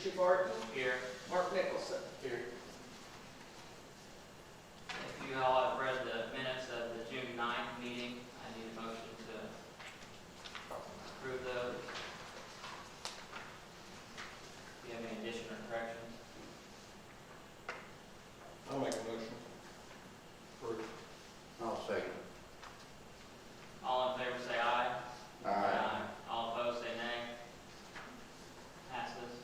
Richie Barton, Here. Mark Nicholson. Here. If you all have read the minutes of the June 9th meeting, I need a motion to approve those. Do you have any addition or corrections? I'll make a motion. I'll second. All in favor say aye. Aye. All opposed say nay. Passes.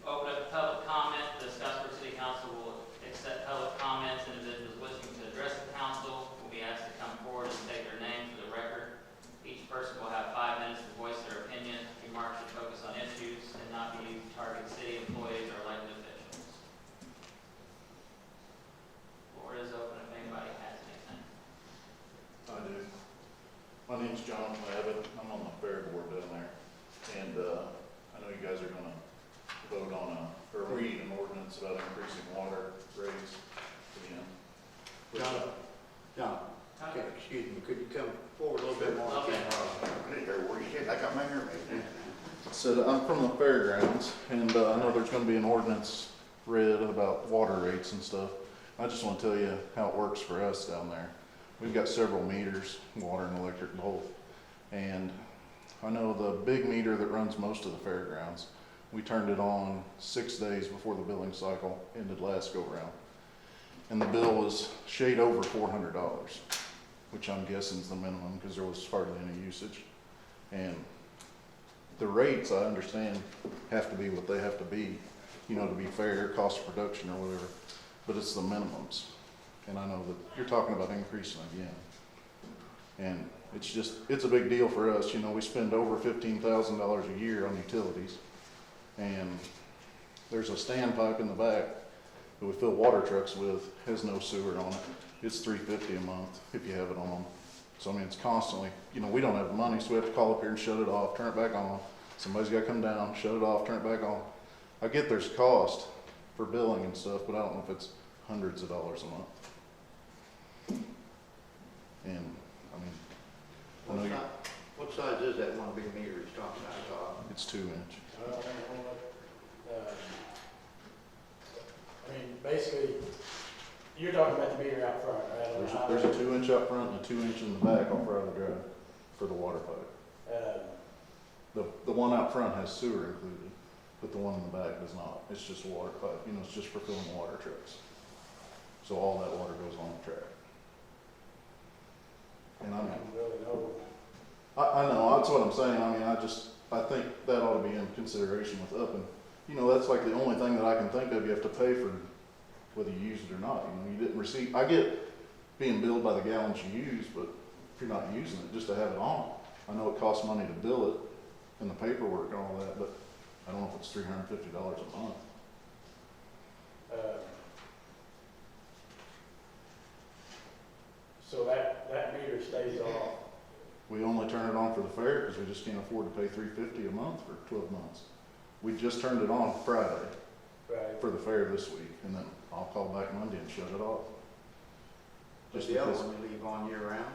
Open up to public comment. The Scottsburg City Council will accept public comments. Individuals wishing to address the council will be asked to come forward and state their name for the record. Each person will have 5 minutes to voice their opinion. Remarks should focus on issues and not be used to target city employees or elected officials. Floor is open if anybody has anything. I do. My name's John Abbott. I'm on the fair board down there. And I know you guys are gonna vote on or read an ordinance about increasing water rates again. John, excuse me, could you come forward a little bit more? Okay. I didn't hear what you said, I got my ear made. So I'm from the fairgrounds, and I know there's gonna be an ordinance read about water rates and stuff. I just wanna tell you how it works for us down there. We've got several meters, water and electric both. And I know the big meter that runs most of the fairgrounds, we turned it on 6 days before the billing cycle ended last go round. And the bill was shade over $400, which I'm guessing is the minimum because there was hardly any usage. And the rates, I understand, have to be what they have to be, you know, to be fair, cost of production or whatever, but it's the minimums. And I know that you're talking about increasing again. And it's a big deal for us. You know, we spend over $15,000 a year on utilities. And there's a standpipe in the back that we fill water trucks with, has no sewer on it. It's $350 a month if you have it on them. So I mean, it's constantly, you know, we don't have the money, so we have to call up here and shut it off, turn it back on. Somebody's got to come down, shut it off, turn it back on. I get there's cost for billing and stuff, but I don't know if it's hundreds of dollars a month. And I mean, I know What size is that one big meter he's talking about? it's 2 inch. I mean, basically, you're talking about the meter out front, right? on the There's a highway. 2 inch up front and a 2 inch in the back off Riley Drive for the water pipe. The one out front has sewer included, but the one in the back does not. It's just a water pipe, you know, it's just for filling water trucks. So all that water goes on the track. And I I mean, don't really know. I know, that's what I'm saying. I mean, I think that ought to be in consideration with upping. You know, that's like the only thing that I can think of you have to pay for whether you use it or not. You know, you didn't receive, I get being billed by the gallons you use, but if you're not using it, just to have it on. I know it costs money to bill it and the paperwork and all that, but I don't know if it's $350 a month. So that meter stays off. We only turn it on for the fair because we just can't afford to pay $350 a month for 12 months. We just turned it on Friday Right. for the fair this week, and then I'll call back Monday and shut it off. But Just the other because, one you leave on year round?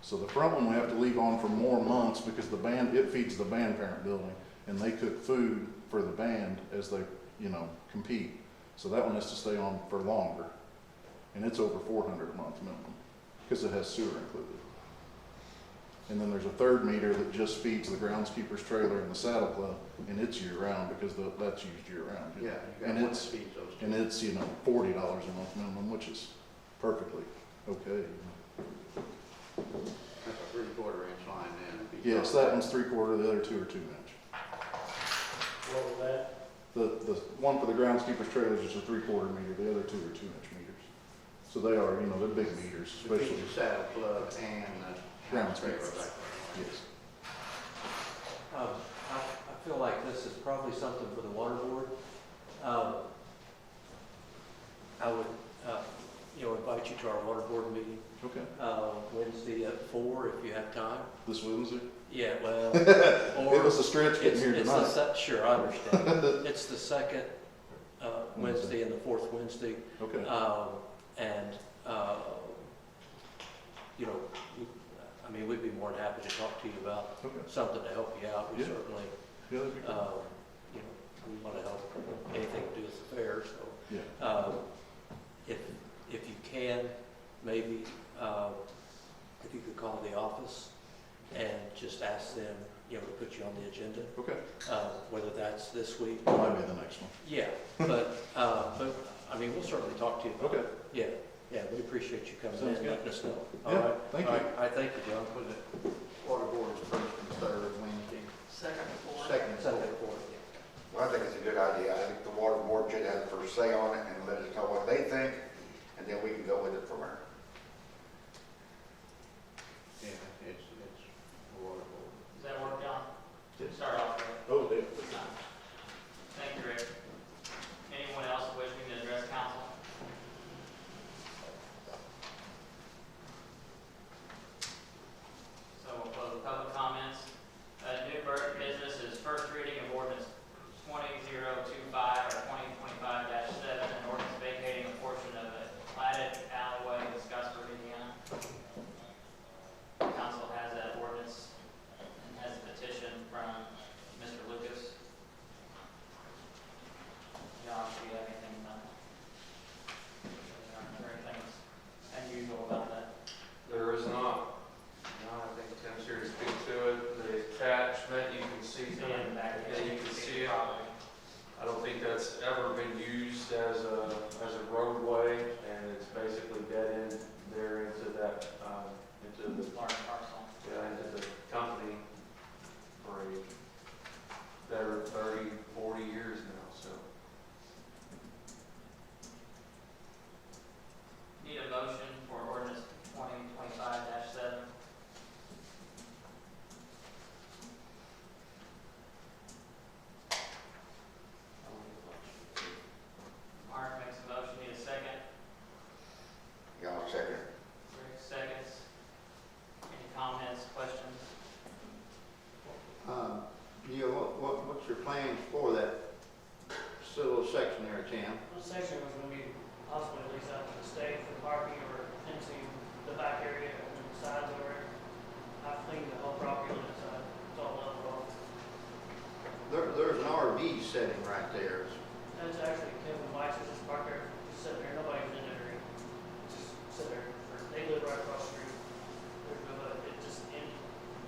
so the front one we have to leave on for more months because the band, it feeds the band parent building, and they cook food for the band as they, you know, compete. So that one has to stay on for longer, and it's over $400 a month minimum because it has sewer included. And then there's a third meter that just feeds the groundskeeper's trailer and the saddle club, and it's year round because that's used year round. Yeah, you And got one that it's- feeds those two. And it's, you know, $40 a month minimum, which is perfectly okay. That's a 3/4 inch line then. if he's Yes, talking that one's 3/4, the other two are 2 inch. What was that? The one for the groundskeeper's trailer is just a 3/4 meter, the other two are 2 inch meters. So they are, you know, they're big meters, It feeds especially, the saddle plug and the Ground trailer speakers. back there. yes. I feel like this is probably something for the water board. I would, invite you to our water board meeting, Okay, Wednesday at 4 if you have time. this Wednesday? Yeah, well, It was a stretch getting here it's tonight. sure, I understand. It's the second Wednesday and the fourth Wednesday. Okay, We'd be more than happy to talk to you about okay. something to help you out. We Yeah. certainly, Yeah, that'd be cool. maybe if you could call the office and just ask them, to put you on the agenda, Okay, whether that's this week. might be the next one. Yeah, but, I mean, we'll certainly talk to you. Okay, Yeah, we appreciate you coming in Sounds and good. letting us know. Yeah, thank you. All right, I thank you, John. Was it water board's first and third Wednesday? Second floor. Second and Second fourth. report. Well, I think it's a good idea. I think the water board should have the first say on it and let us know what they think, and then we can go with it from there. Yeah, it's the water board. Does that work, John? Start off with. Oh, they, Thank you, Rick. Anyone else wishing to address council? So we'll close the public comments. New business is first reading of ordinance 20025 or 2025-7, an ordinance vacating a portion of a platted alleyway in Scottsburg, Indiana. Council has that ordinance and has a petition from Mr. Lucas. Josh, do you have anything is there anything unusual about that? There is not. No, I think Tim's here to speak to it. The attachment, you can see, See in the back, yeah, you can see it. property. I don't think that's ever been used as a roadway, and it's basically dead end there into that, into the, Large parcel. yeah, into the company for a better 30, 40 years now, so. Need a motion for ordinance 2025-7. Mark makes a motion, need a second. Yeah, I'll second. Rick seconds. Any comments, questions? Neil, what's your plans for that little section there, Tim? This section was gonna be possibly leased out to the state for parking or fencing the back area and the sides over there. I've cleaned the whole property on that side, it's all done wrong. There's an RV setting right there. That's actually Kevin Weiss, is just parked there, just sitting there, nobody's in that area. Just sit there, they live right across the street. There's nobody, it just, and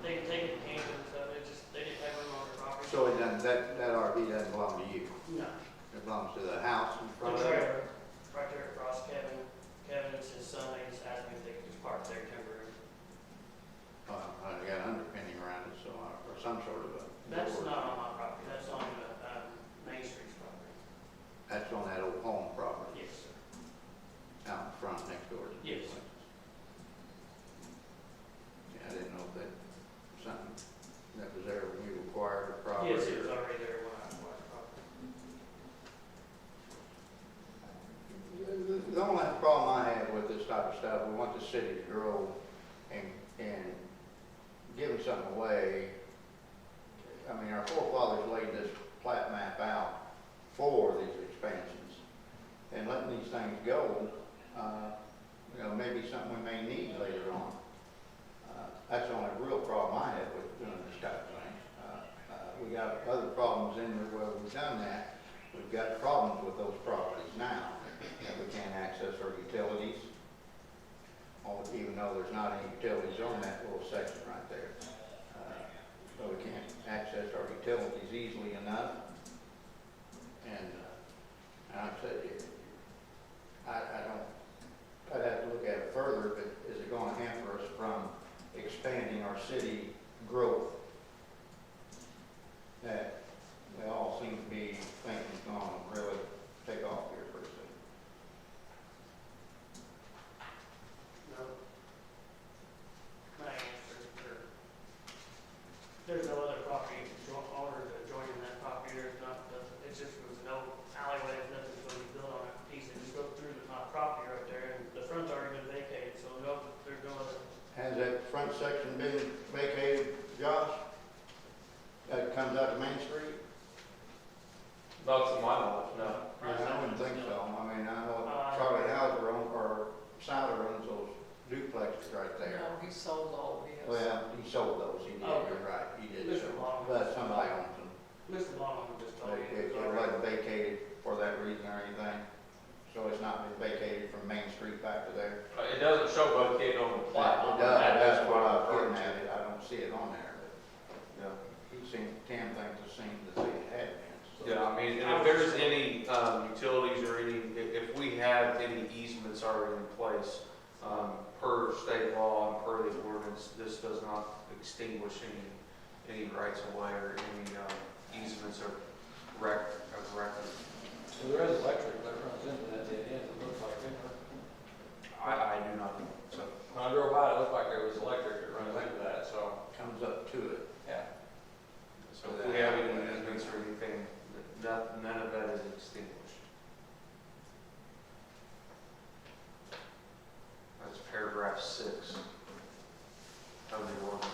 they can take it to camping and stuff, it just, they didn't have room on their property. So it doesn't, that RV doesn't belong to you. No, It belongs to the house in the front of it. trailer, right there across Kevin, Kevin's his son, they just asked me if they could just park there temporarily. I got an underpinning around it, so, or some sort of a. That's door. not on my property, that's on Main Street's property. That's on that old home property, Yes, sir. out in front next door to. Yes. Yeah, I didn't know if that, something that was there when you acquired the property. Yes, it was or- already there when I acquired the property. The only problem I have with this type of stuff, we want the city to grow and giving something away. I mean, our forefathers laid this plat map out for these expansions. And letting these things go, maybe something we may need later on. That's the only real problem I have with doing this type of thing. We got other problems in there where we've done that. We've got problems with those properties now, that we can't access our utilities, even though there's not any utilities on that little section right there. So we can't access our utilities easily enough. And I'd say, I'd have to look at it further, but is it gonna hamper us from expanding our city growth? That we all seem to be thinking is gonna really take off here pretty soon. No. My answer, there's no other property owners adjoining that property, there's not, it just was no alleyway, there's nothing going to be built on that piece, they just go through my property right there, and the front's already been vacated, so no, there's no other. Has that front section been vacated, Josh? That comes out to Main Street? Not to my knowledge, no. Yeah, I wouldn't think so. I mean, I know Charlie Hauser or Siler owns those duplexes right there. No, he sold all his. Well, he sold those, he did, Oh. you're right, he did. Mr. sell them. Long. But somebody owns them. Mr. Long just told me. It wasn't vacated for that reason or anything. So it's not been vacated from Main street back to there. It doesn't show located on the plat. It does, that's what I was referring getting to. at, I don't see it on there, but Yeah. he seemed, Tim thinks it seemed that they had been. So- Yeah, I mean, and if there's any utilities or any, if we have any easements already in place, per state law and per the ordinance, this does not extinguish any rights of way or any easements or record. So there is electric that runs into that dead end, it looks like, didn't it? I do not know, so. When I drove by, it looked like there was electric that runs into that, so, Comes up to it. yeah. So if we have any easements or anything, none of that is extinguished. That's paragraph 6 of the ordinance.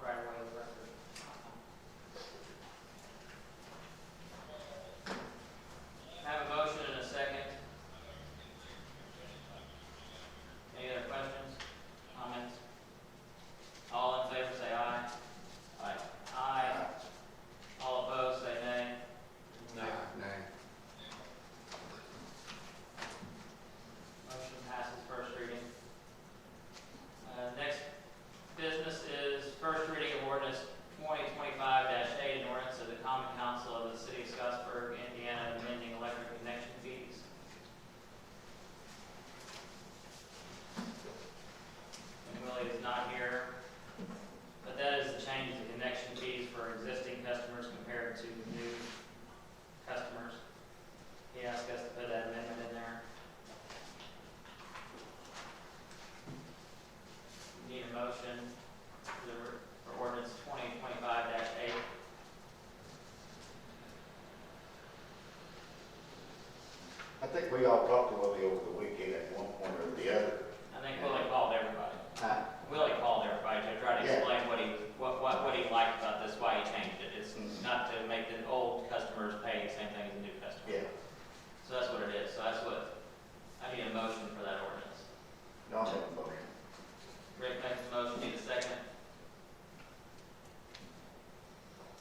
Right away, the record. I have a motion and a second. Any other questions, comments? All in favor say aye. Aye. Aye. All opposed say nay. Nay. Motion passes first reading. Next business is first reading of ordinance 2025-8, an ordinance of the Common Council of the City of Scottsburg, Indiana, amending electric connection fees. And Willie is not here, but that is the change in connection fees for existing customers compared to new customers. He asked us to put that amendment in there. Need a motion for ordinance 2025-8. I think we all talked to Willie over the weekend at one point or the other. I think Willie called everybody. Huh? Willie called everybody to try to Yeah. explain what he liked about this, why he changed it. It's not to make the old customers pay the same thing as the new customers. Yeah. So that's what it is. So that's what, I need a motion for that ordinance. No, I'll make a motion. Rick makes the motion, need a second.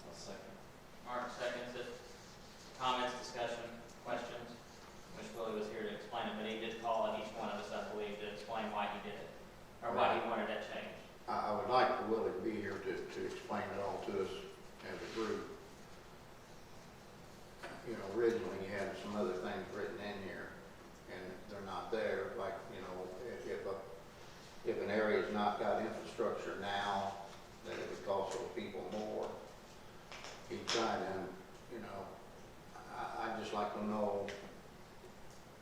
I'll second. Mark seconds it. Comments, discussion, questions? Wish Willie was here to explain it, but he did call on each one of us, I believe, to explain why he did it, or why he wanted that change. I would like for Willie to be here to explain it all to us as a group. You know, originally you had some other things written in here, and they're not there, like, you know, if an area's not got infrastructure now, then it would cost those people more. He's trying to, you know, I'd just like to know,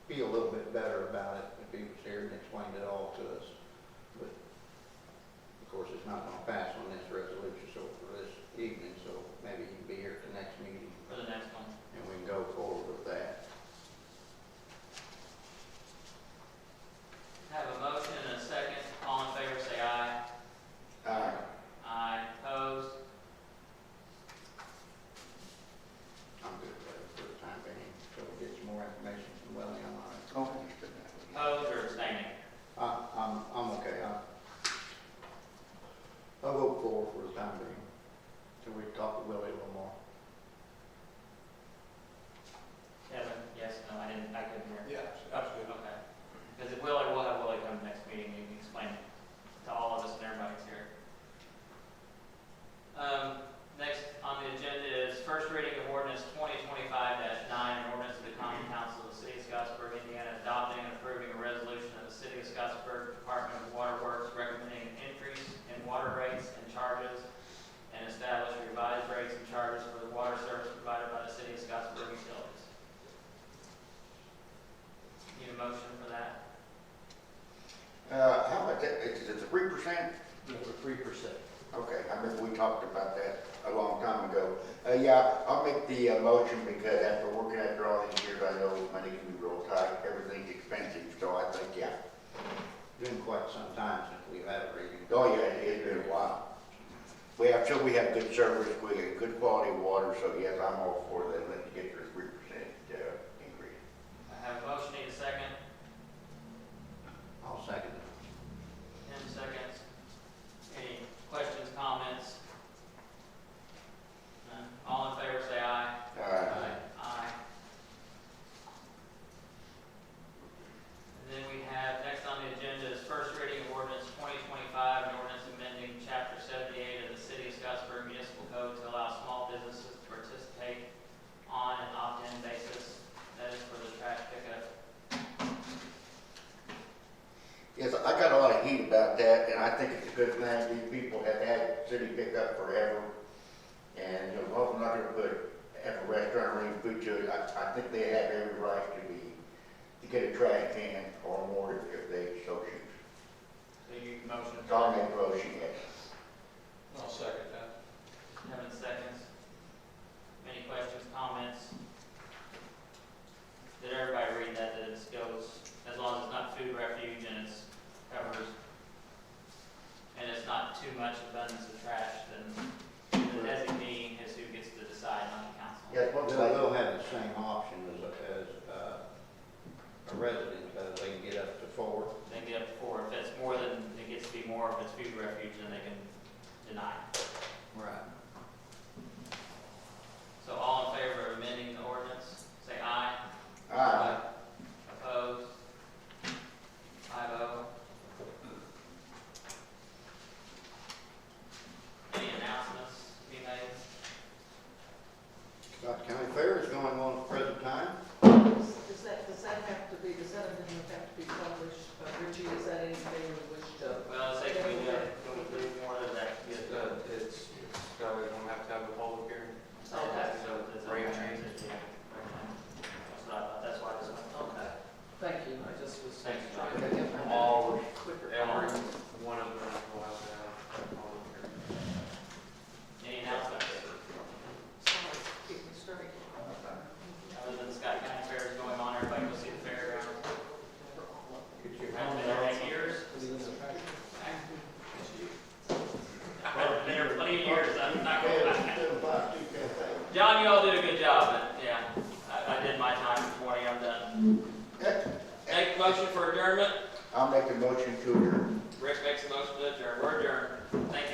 feel a little bit better about it if he was here and explained it all to us. But, of course, it's not gonna pass on this resolution, so for this evening, so maybe he can be here at the next meeting For the next one. and we can go forward with that. Have a motion and a second. All in favor say aye. Aye. Aye. Opposed? I'm good with it for the time being, so we'll get some more information from Willie on it. Oh, I understood that. Opposed or abstaining? I'm okay, I'll vote for the time being, till we talk to Willie a little more. Kevin, yes, no, I couldn't hear. Yeah, that's good. Okay. Because we'll have Willie come next meeting, you can explain it to all of us and everybody's here. Next on the agenda is first reading of ordinance 2025-9, an ordinance of the Common Council of the City of Scottsburg, Indiana, adopting and approving a resolution of the City of Scottsburg Department of Water Works recommending an increase in water rates and charges and establish revised rates and charges for the water service provided by the City of Scottsburg utilities. Need a motion for that? How much, is it 3%? Yeah, for 3%. Okay, I remember we talked about that a long time ago. Yeah, I'll make the motion because after working after all these years, I know money can be real tight, everything's expensive, so I think, yeah. Been quite some time since we've had a reading. Oh, yeah, it's been a while. We have good service, we get good quality water, so yes, I'm all for that, let's get your 3% increase. I have a motion, need a second. about that, and I think it's a good thing. These people have had city pickup forever. And, you know, well, I'm not gonna have a restaurant or any food to it. I think they have every right to get a trash can or more if they so choose. So you motion So I'll make a motion, yes. I'll second that. Kevin seconds. Any questions, comments? Did everybody read that it goes, as long as it's not food refuge and it's covers, and it's not too much abundance of trash, then the designee is who gets to decide, not the council. Yes, what's They'll like, have the same option as a resident, they can get up to 4. They can get up to 4. If it's more than, it gets to be more, if it's food refuge, then they can deny. Right. So all in favor of amending the ordinance, say aye. aye. Opposed? 5-0. Any announcements to be made? Scott County Fair is going on at the present time. Does that have to be, does that amendment have to be published? Richie, is that anything you wish to? Well, say, can we do more of that? It's, we don't have to have a public hearing. Rate change. That's what I thought, that's why this one. Okay, thank you, I just was Thanks, trying to get my. All, quicker. every one of them will have to have a public hearing. Any announcements? Sorry, keep me straight. Other than Scott County Fair is going on, everybody go see the fairground. Get your Haven't been there in years. Is it in the package? I've been there plenty of years, I'm not going back. 752 Cafe. John, you all did a good job, but yeah, I did my time this morning, I'm done. Make a motion for adjournment. I'll make a motion to adjourn. Rick makes a motion to adjourn. We're adjourned. Thank you.